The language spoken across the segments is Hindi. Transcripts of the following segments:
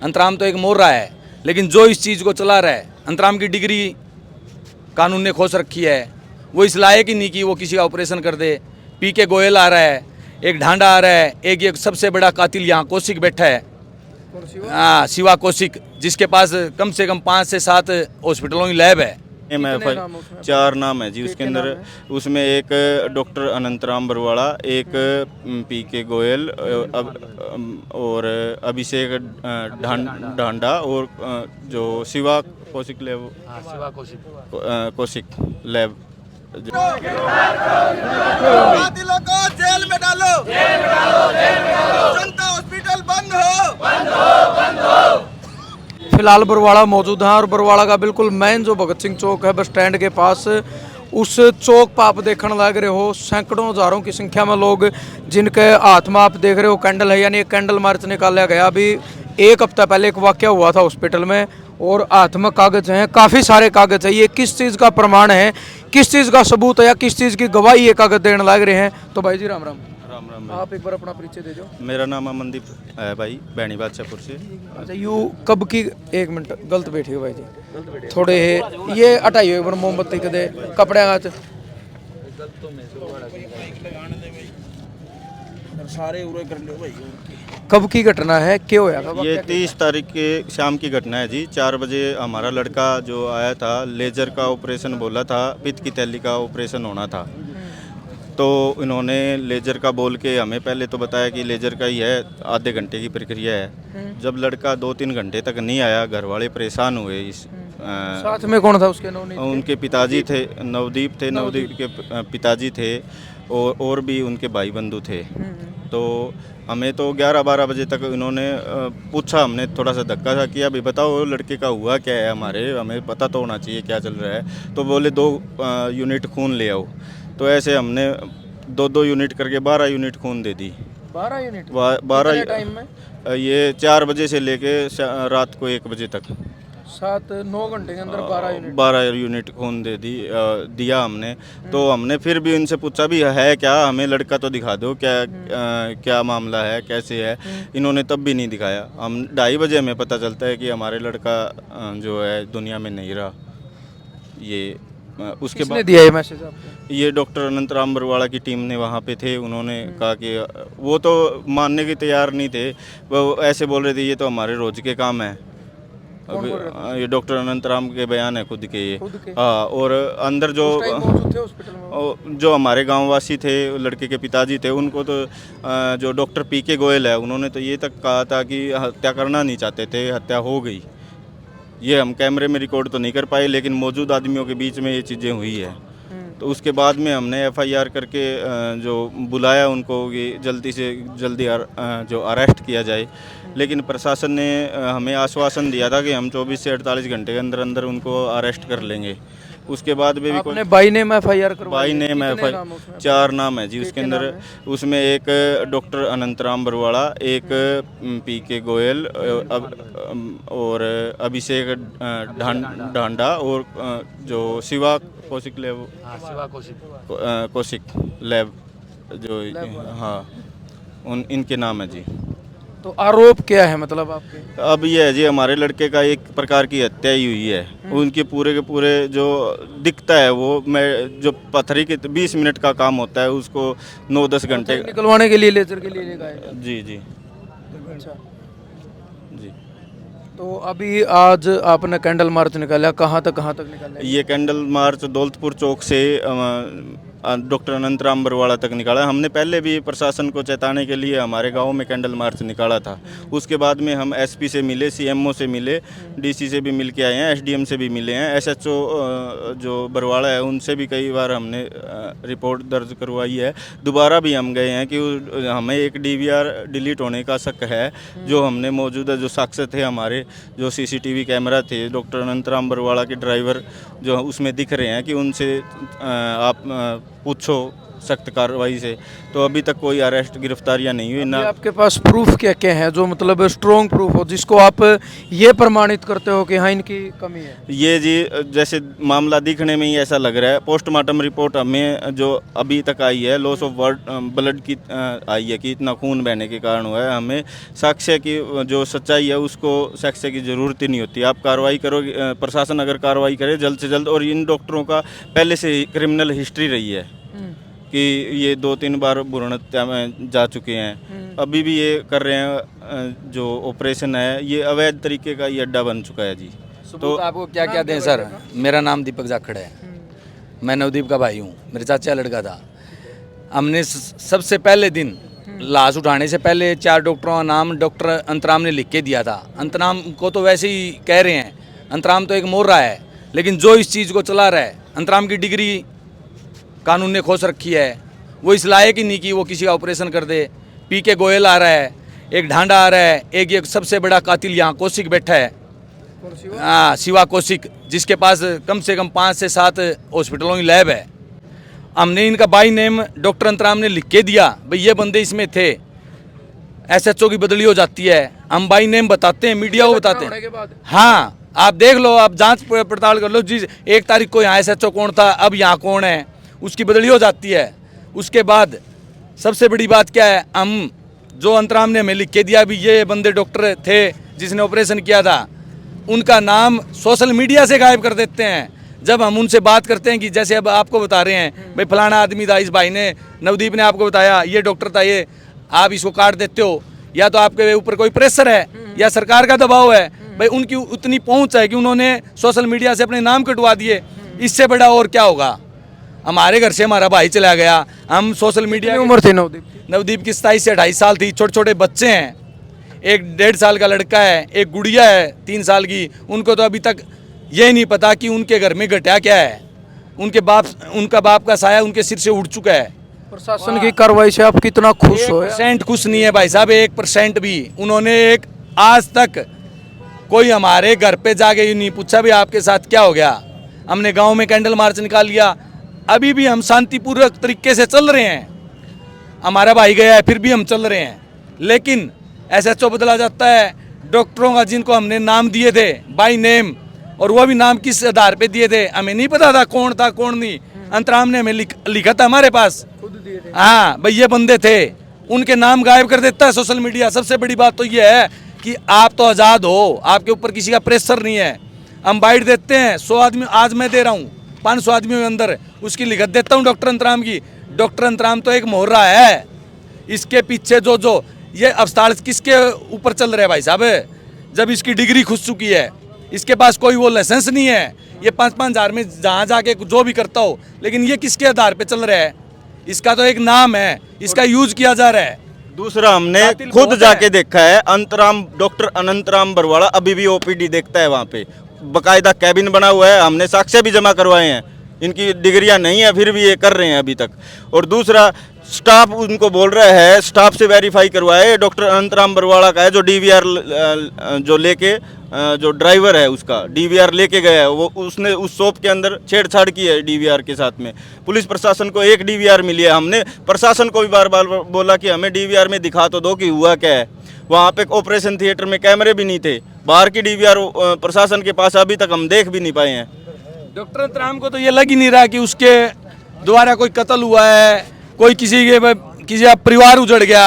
अंतराम तो एक मोर रहा है, लेकिन जो इस चीज़ को चला रहा है, अंतराम की डिग्री कानून ने खोस रखी है, वो इस लायक ही नहीं कि वो किसी का ऑपरेशन कर दे। पीके गोयल आ रहा है, एक ढांडा आ रहा है, एक ये सबसे बड़ा कातिल यहाँ कौशिक बैठा है, हाँ शिवा कौशिक, जिसके पास कम से कम 5 से 7 हॉस्पिटलों की लैब है। चार नाम है जी उसके अंदर। उसमें एक डॉक्टर अनंतराम बरवाड़ा, एक पीके गोयल और अभिषेक ढांडा और जो शिवा कौशिक लैब, शिवा कौशिक कौशिक लैब। कातिलों को जेल में डालो, जेल में डालो, जेल में डालो। जनता हॉस्पिटल बंद हो, बंद हो, बंद हो। फिलहाल बरवाड़ा मौजूद हैं और बरवाड़ा का बिल्कुल मेन जो भगत सिंह चौक है बस स्टैंड के पास, उस चौक पर आप देखने लग रहे हो सैकड़ों हजारों की संख्या में लोग, जिनके हाथ में आप देख रहे हो कैंडल है, यानी एक कैंडल मार्च निकाला गया। अभी एक हफ्ता पहले एक वाकया हुआ था हॉस्पिटल में और हाथ में कागज हैं, काफ़ी सारे कागज है। ये किस चीज़ का प्रमाण है, किस चीज़ का सबूत है या किस चीज़ की गवाही ये कागज देने लग रहे हैं? तो भाई जी राम राम। राम राम। आप एक बार अपना परिचय दे दो। मेरा नाम अमनदीप है भाई, बैनी बादशाहपुर से। अच्छा यू कब की, एक मिनट गलत बैठे हो भाई जी, थोड़े ये हटाइए एक बार मोमबत्ती के दे कपड़े हाथ सारे उरे कर लो भाई। कब की घटना है, क्यों होया? ये 30 तारीख के शाम की घटना है जी। 4 बजे हमारा लड़का जो आया था, लेजर का ऑपरेशन बोला था, पित्त की थैली का ऑपरेशन होना था। तो इन्होंने लेजर का बोल के हमें पहले तो बताया कि लेजर का ही है, आधे घंटे की प्रक्रिया है। जब लड़का 2-3 घंटे तक नहीं आया, घर वाले परेशान हुए। साथ में कौन था उसके? उनके पिताजी थे, नवदीप थे, नवदीप के पिताजी थे और भी उनके भाई बंधु थे। तो हमें तो 11-12 बजे तक इन्होंने पूछा, हमने थोड़ा सा धक्का सा किया, भी बताओ लड़के का हुआ क्या है, हमें पता तो होना चाहिए क्या चल रहा है। तो बोले 2 यूनिट खून ले आओ। तो ऐसे हमने 2-2 यूनिट करके 12 यूनिट खून दे दी। 12 यूनिट? 12 टाइम में? ये 4 बजे से लेके रात को 1 बजे तक 7-9 घंटे के अंदर 12 यूनिट खून दिया हमने। तो हमने फिर भी उनसे पूछा भी है क्या, हमें लड़का तो दिखा दो, क्या मामला है, कैसे है। इन्होंने तब भी नहीं दिखाया। हम 2:30 बजे हमें पता चलता है कि हमारे लड़का जो है दुनिया में नहीं रहा। ये उसके बाद दिया ये मैसेज आपको? ये डॉक्टर अनंतराम बरवाड़ा की टीम ने वहाँ पे थे। उन्होंने कहा कि वो तो मानने के तैयार नहीं थे, वो ऐसे बोल रहे थे ये तो हमारे रोज के काम है। अभी ये डॉक्टर अनंतराम के बयान है खुद के ये। हाँ, और अंदर जो हमारे गांववासी थे, लड़के के पिताजी थे, उनको तो जो डॉक्टर पीके गोयल है, उन्होंने तो ये तक कहा था कि हत्या करना नहीं चाहते थे, हत्या हो गई। ये हम कैमरे में रिकॉर्ड तो नहीं कर पाए, लेकिन मौजूद आदमियों के बीच में ये चीज़ें हुई है। तो उसके बाद में हमने FIR करके जो बुलाया उनको कि जल्दी से जल्दी जो अरेस्ट किया जाए। लेकिन प्रशासन ने हमें आश्वासन दिया था कि हम 24 से 48 घंटे के अंदर अंदर उनको अरेस्ट कर लेंगे। उसके बाद में भी आपने बाई नेम FIR करवाई? बाई नेम FIR 4 नाम है जी उसके अंदर। उसमें एक डॉक्टर अनंतराम बरवाड़ा, एक पीके गोयल और अभिषेक ढांडा और जो शिवा कौशिक लैब, शिवा कौशिक कौशिक लैब जो, हाँ इनके नाम है जी। तो आरोप क्या है मतलब आपके? अब ये है जी, हमारे लड़के का एक प्रकार की हत्या ही हुई है। उनके पूरे के पूरे जो दिखता है वो, मैं जो पथरी के 20 मिनट का काम होता है उसको 9-10 घंटे निकलवाने के लिए लेजर के लिए लेगा है। जी जी। अच्छा जी। तो अभी आज आपने कैंडल मार्च निकाला, कहाँ तक निकाला? ये कैंडल मार्च दौलतपुर चौक से डॉक्टर अनंतराम बरवाड़ा तक निकाला। हमने पहले भी प्रशासन को चेताने के लिए हमारे गांव में कैंडल मार्च निकाला था। उसके बाद में हम SP से मिले, CMO से मिले, DC से भी मिल के आए हैं, SDM से भी मिले हैं, SHO जो बरवाड़ा है उनसे भी कई बार हमने रिपोर्ट दर्ज करवाई है। दोबारा भी हम गए हैं कि हमें एक DVR डिलीट होने का शक है। जो हमने मौजूदा जो साक्ष्य थे हमारे, जो CCTV कैमरा थे डॉक्टर अनंतराम बरवाड़ा के ड्राइवर जो उसमें दिख रहे हैं, कि उनसे आप पूछो, सख्त कार्रवाई से, तो अभी तक कोई अरेस्ट गिरफ्तारियां नहीं हुई ये ना। आपके पास प्रूफ क्या क्या है जो मतलब स्ट्रॉन्ग प्रूफ हो जिसको आप ये प्रमाणित करते हो कि हाँ इनकी कमी है? ये जी जैसे मामला दिखने में ही ऐसा लग रहा है। पोस्टमार्टम रिपोर्ट हमें जो अभी तक आई है, लॉस ऑफ ब्लड की आई है कि इतना खून बहने के कारण हुआ है। हमें साक्ष्य की जो सच्चाई है उसको साक्ष्य की ज़रूरत ही नहीं होती। आप कार्रवाई करो, प्रशासन अगर कार्रवाई करे जल्द से जल्द। और इन डॉक्टरों का पहले से ही क्रिमिनल हिस्ट्री रही है कि ये 2-3 बार भ्रूण हत्या में जा चुके हैं, अभी भी ये कर रहे हैं। जो ऑपरेशन है ये अवैध तरीके का ये अड्डा बन चुका है जी। तो आपको क्या क्या दें सर? मेरा नाम दीपक जाखड़ है, मैं नवदीप का भाई हूँ, मेरे चाचा का लड़का था। हमने सबसे पहले दिन लाश उठाने से पहले 4 डॉक्टरों का नाम डॉक्टर अंतराम ने लिख के दिया था। अंतराम को तो वैसे ही कह रहे हैं, अंतराम तो एक मोर्रा है, लेकिन जो इस चीज़ को चला रहा है, अंतराम की डिग्री कानून ने खोस रखी है, वो इस लायक ही नहीं कि वो किसी का ऑपरेशन कर दे। पीके गोयल आ रहा है, एक ढांडा आ रहा है, एक ये सबसे बड़ा कातिल यहाँ कौशिक बैठा है, हाँ शिवा कौशिक, जिसके पास कम से कम 5 से 7 हॉस्पिटलों की लैब है। हमने इनका बाई नेम डॉक्टर अंतराम ने लिख के दिया, भाई ये बंदे इसमें थे। SHO की बदली हो जाती है, हम बाई नेम बताते हैं, मीडिया को बताते हैं। हाँ आप देख लो, आप जांच पड़ताल कर लो जी, 1 तारीख को यहाँ SHO कौन था, अब यहाँ कौन है, उसकी बदली हो जाती है। उसके बाद सबसे बड़ी बात क्या है, हम जो अंतराम ने हमें लिख के दिया भी ये बंदे डॉक्टर थे जिसने ऑपरेशन किया था, उनका नाम सोशल मीडिया से गायब कर देते हैं। जब हम उनसे बात करते हैं कि जैसे अब आपको बता रहे हैं भाई फलाना आदमी था, इस भाई ने, नवदीप ने आपको बताया ये डॉक्टर था, ये आप इसको काट देते हो, या तो आपके ऊपर कोई प्रेशर है या सरकार का दबाव है। भाई उनकी उतनी पहुंच है कि उन्होंने सोशल मीडिया से अपने नाम कटवा दिए, इससे बड़ा और क्या होगा। हमारे घर से हमारा भाई चला गया, हम सोशल मीडिया। उम्र थी नवदीप की 27 से 28 साल थी। छोटे छोटे बच्चे हैं, एक 1.5 साल का लड़का है, एक गुड़िया है 3 साल की। उनको तो अभी तक ये नहीं पता कि उनके घर में घटा क्या है। उनका बाप का साया उनके सिर से उड़ चुका है। प्रशासन की कार्रवाई से आप कितना खुश हो? 1% खुश नहीं है भाई साहब, 1% भी। उन्होंने आज तक कोई हमारे घर पे जाके नहीं पूछा भी आपके साथ क्या हो गया। हमने गांव में कैंडल मार्च निकाल लिया, अभी भी हम शांतिपूर्वक तरीके से चल रहे हैं। हमारा भाई गया है फिर भी हम चल रहे हैं, लेकिन SHO बदला जाता है। डॉक्टरों का जिनको हमने नाम दिए थे बाई नेम, और वो भी नाम किस आधार पे दिए थे हमें नहीं पता था कौन था कौन नहीं। अंतराम ने हमें लिखा था हमारे पास, हाँ भाई ये बंदे थे, उनके नाम गायब कर देता है सोशल मीडिया। सबसे बड़ी बात तो ये है कि आप तो आज़ाद हो, आपके ऊपर किसी का प्रेशर नहीं है। हम बाइट देते हैं, 100 आदमी आज मैं दे रहा हूँ, 500 आदमियों के अंदर उसकी लिखत देता हूँ डॉक्टर अंतराम की। डॉक्टर अंतराम तो एक मोहर्रा है, इसके पीछे जो ये अस्पताल किसके ऊपर चल रहा है भाई साहब? जब इसकी डिग्री खुस चुकी है, इसके पास कोई वो लाइसेंस नहीं है, ये 5-5 हज़ार में जहाँ जाके जो भी करता हो, लेकिन ये किसके आधार पे चल रहा है? इसका तो एक नाम है, इसका यूज किया जा रहा है। दूसरा हमने खुद जाके देखा है, अंतराम डॉक्टर अनंतराम बरवाड़ा अभी भी OPD देखता है वहाँ पे, बकायदा कैबिन बना हुआ है, हमने साक्ष्य भी जमा करवाए हैं। इनकी डिग्रियां नहीं है फिर भी ये कर रहे हैं अभी तक। और दूसरा स्टाफ उनको बोल रहा है, स्टाफ से वेरीफाई करवाए, डॉक्टर अनंतराम बरवाड़ा का है जो DVR जो लेके जो ड्राइवर है उसका DVR लेके गया है, वो उसने उस शॉप के अंदर छेड़छाड़ की है DVR के साथ में। पुलिस प्रशासन को 1 DVR मिली है, हमने प्रशासन को भी बार बार बोला कि हमें DVR में दिखा तो दो कि हुआ क्या है। वहाँ पे ऑपरेशन थिएटर में कैमरे भी नहीं थे, बाहर की DVR प्रशासन के पास अभी तक हम देख भी नहीं पाए हैं। डॉक्टर अंतराम को तो ये लग ही नहीं रहा कि उसके द्वारा कोई कत्ल हुआ है, कोई किसी का परिवार उजड़ गया।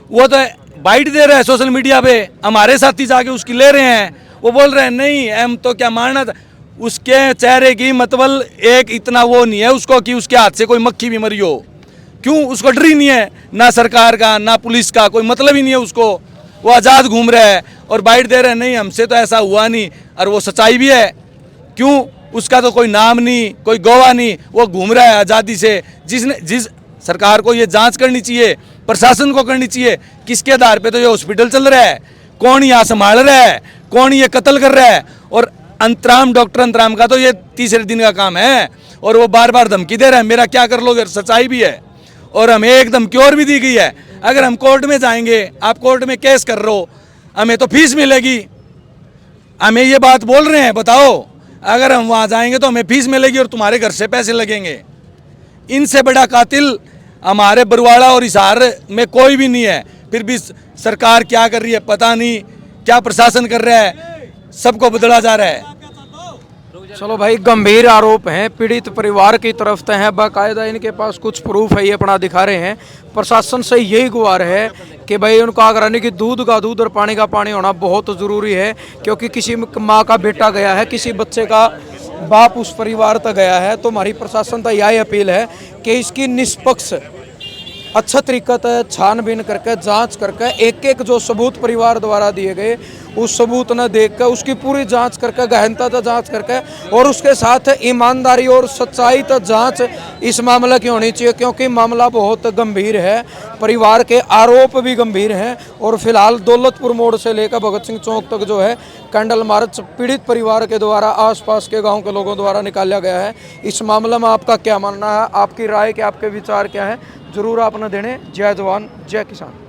वो तो बाइट दे रहा है सोशल मीडिया पे, हमारे साथी जाके उसकी ले रहे हैं, वो बोल रहे हैं नहीं हम तो क्या मारना था। उसके चेहरे की मतलब एक इतना वो नहीं है उसको कि उसके हाथ से कोई मक्खी भी मरी हो। क्यों? उसको डर ही नहीं है, ना सरकार का ना पुलिस का, कोई मतलब ही नहीं है उसको। वो आज़ाद घूम रहा है और बाइट दे रहे हैं नहीं हमसे तो ऐसा हुआ नहीं, और वो सच्चाई भी है। क्यों? उसका तो कोई नाम नहीं, कोई गवाह नहीं, वो घूम रहा है आज़ादी से। जिस सरकार को ये जांच करनी चाहिए, प्रशासन को करनी चाहिए, किसके आधार पे तो ये हॉस्पिटल चल रहा है, कौन यहाँ संभाल रहा है, कौन ये कत्ल कर रहा है। और अंतराम डॉक्टर अंतराम का तो ये 3रे दिन का काम है, और वो बार बार धमकी दे रहा है मेरा क्या कर लोगे। सच्चाई भी है, और हमें एक धमकी और भी दी गई है, अगर हम कोर्ट में जाएंगे, आप कोर्ट में केस कर रहे हो, हमें तो फीस मिलेगी। हमें ये बात बोल रहे हैं, बताओ अगर हम वहाँ जाएंगे तो हमें फीस मिलेगी और तुम्हारे घर से पैसे लगेंगे। इनसे बड़ा कातिल हमारे बरवाड़ा और हिसार में कोई भी नहीं है, फिर भी सरकार क्या कर रही है पता नहीं, क्या प्रशासन कर रहा है, सबको बदला जा रहा है। चलो भाई, गंभीर आरोप हैं पीड़ित परिवार की तरफ से हैं, बाकायदा इनके पास कुछ प्रूफ है, ये अपना दिखा रहे हैं। प्रशासन से यही गुहार है कि भाई उनको आगरानी की दूध का दूध और पानी का पानी होना बहुत ज़रूरी है, क्योंकि किसी माँ का बेटा गया है, किसी बच्चे का बाप उस परिवार तक गया है। तो हमारी प्रशासन तक यही अपील है कि इसकी निष्पक्ष अच्छा तरीका से छानबीन करके जांच करके एक एक जो सबूत परिवार द्वारा दिए गए उस सबूत न देख कर उसकी पूरी जांच करके गहनता से जांच करके और उसके साथ ईमानदारी और सच्चाई तक जांच इस मामले की होनी चाहिए, क्योंकि मामला बहुत गंभीर है, परिवार के आरोप भी गंभीर हैं। और फिलहाल दौलतपुर मोड़ से लेकर भगत सिंह चौक तक जो है कैंडल मार्च पीड़ित परिवार के द्वारा आसपास के गाँव के लोगों द्वारा निकाला गया है। इस मामले में आपका क्या मानना है, आपकी राय क्या, आपके विचार क्या है, जरूर आप न देने। जय जवान जय किसान।